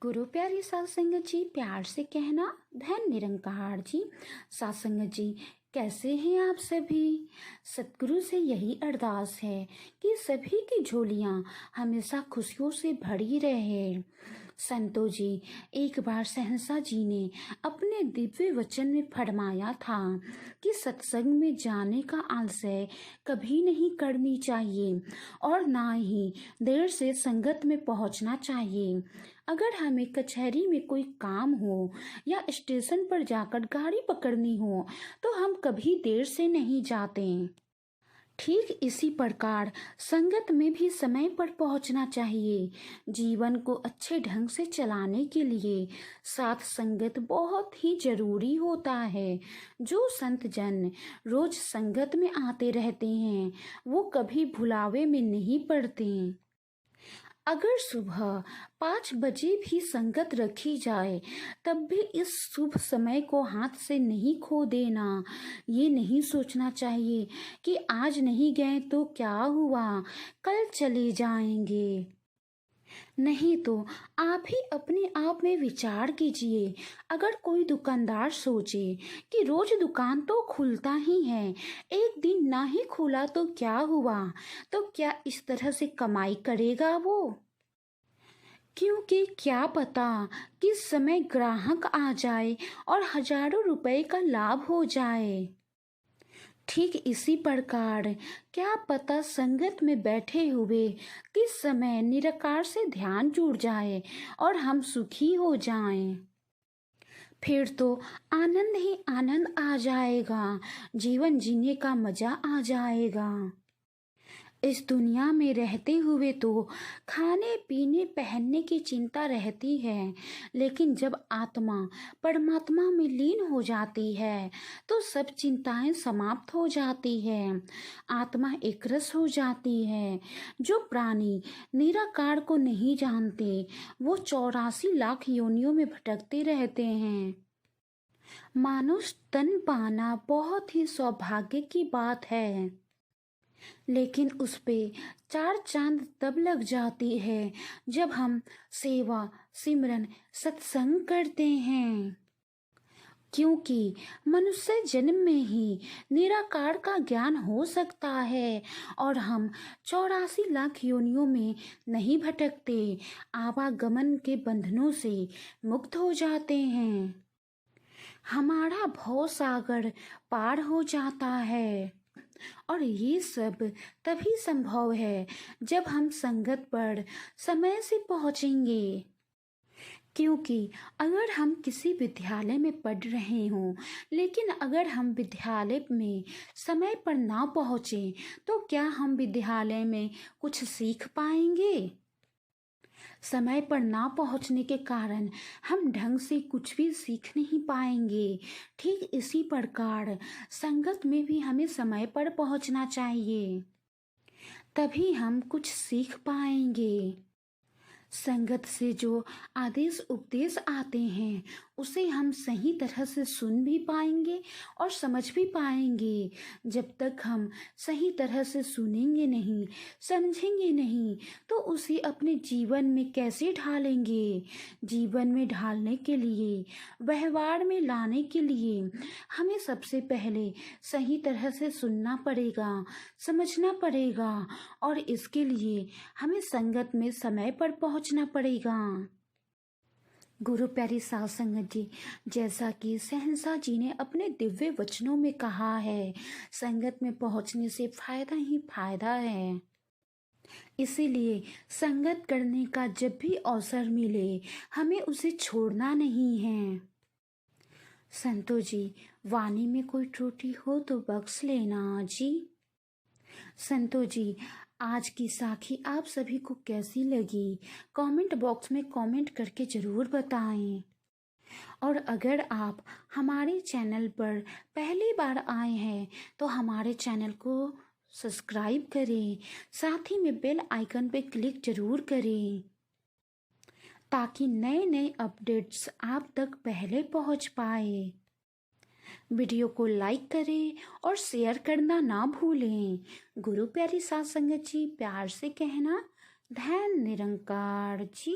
गुरु प्यारी सात संगत जी, प्यार से कहना धन निरंकार जी। सात संगत जी, कैसे हैं आप सभी। सतगुरु से यही अरदास है कि सभी की झोलियां हमेशा खुशियों से भरी रहे। संतो जी, एक बार सहनसा जी ने अपने दिव्य वचन में फरमाया था कि सत्संग में जाने का आलस्य कभी नहीं करनी चाहिए और ना ही देर से संगत में पहुंचना चाहिए। अगर हमें कचहरी में कोई काम हो या स्टेशन पर जाकर गाड़ी पकड़नी हो तो हम कभी देर से नहीं जाते। ठीक इसी प्रकार संगत में भी समय पर पहुंचना चाहिए। जीवन को अच्छे ढंग से चलाने के लिए साथ संगत बहुत ही जरूरी होता है। जो संत जन रोज संगत में आते रहते हैं वो कभी भुलावे में नहीं पड़ते। अगर सुबह 5 बजे भी संगत रखी जाए तब भी इस शुभ समय को हाथ से नहीं खो देना। ये नहीं सोचना चाहिए कि आज नहीं गए तो क्या हुआ, कल चले जाएंगे। नहीं तो आप ही अपने आप में विचार कीजिए। अगर कोई दुकानदार सोचे कि रोज दुकान तो खुलता ही है, एक दिन ना ही खुला तो क्या हुआ, तो क्या इस तरह से कमाई करेगा वो? क्योंकि क्या पता किस समय ग्राहक आ जाए और हजारों रुपए का लाभ हो जाए। ठीक इसी प्रकार क्या पता संगत में बैठे हुए किस समय निराकार से ध्यान जुड़ जाए और हम सुखी हो जाएं। फिर तो आनंद ही आनंद आ जाएगा, जीवन जीने का मजा आ जाएगा। इस दुनिया में रहते हुए तो खाने पीने पहनने की चिंता रहती है, लेकिन जब आत्मा परमात्मा में लीन हो जाती है तो सब चिंताएं समाप्त हो जाती है। आत्मा एकरस हो जाती है। जो प्राणी निराकार को नहीं जानते वो 84 लाख योनियों में भटकते रहते हैं। मानुष तन पाना बहुत ही सौभाग्य की बात है, लेकिन उस पे 4 चांद तब लग जाती है जब हम सेवा सिमरन सत्संग करते हैं। क्योंकि मनुष्य जन्म में ही निराकार का ज्ञान हो सकता है और हम 84 लाख योनियों में नहीं भटकते, आवागमन के बंधनों से मुक्त हो जाते हैं। हमारा भव सागर पार हो जाता है और ये सब तभी संभव है जब हम संगत पर समय से पहुंचेंगे। क्योंकि अगर हम किसी विद्यालय में पढ़ रहे हों, लेकिन अगर हम विद्यालय में समय पर ना पहुंचे तो क्या हम विद्यालय में कुछ सीख पाएंगे? समय पर ना पहुंचने के कारण हम ढंग से कुछ भी सीख नहीं पाएंगे। ठीक इसी प्रकार संगत में भी हमें समय पर पहुंचना चाहिए, तभी हम कुछ सीख पाएंगे। संगत से जो आदेश उपदेश आते हैं उसे हम सही तरह से सुन भी पाएंगे और समझ भी पाएंगे। जब तक हम सही तरह से सुनेंगे नहीं, समझेंगे नहीं, तो उसे अपने जीवन में कैसे ढालेंगे। जीवन में ढालने के लिए, व्यवहार में लाने के लिए हमें सबसे पहले सही तरह से सुनना पड़ेगा, समझना पड़ेगा और इसके लिए हमें संगत में समय पर पहुंचना पड़ेगा। गुरु प्यारी सात संगत जी, जैसा कि सहनसा जी ने अपने दिव्य वचनों में कहा है, संगत में पहुंचने से फायदा ही फायदा है। इसीलिए संगत करने का जब भी अवसर मिले हमें उसे छोड़ना नहीं है। संतो जी, वाणी में कोई त्रुटि हो तो बख्श लेना जी। संतो जी, आज की साखी आप सभी को कैसी लगी कमेंट बॉक्स में कमेंट करके ज़रूर बताएं। और अगर आप हमारे चैनल पर पहली बार आए हैं तो हमारे चैनल को सब्सक्राइब करें, साथ ही में बेल आइकन पे क्लिक ज़रूर करें ताकि नए नए अपडेट्स आप तक पहले पहुंच पाए। वीडियो को लाइक करें और शेयर करना ना भूलें। गुरु प्यारी सात संगत जी, प्यार से कहना धन निरंकार जी।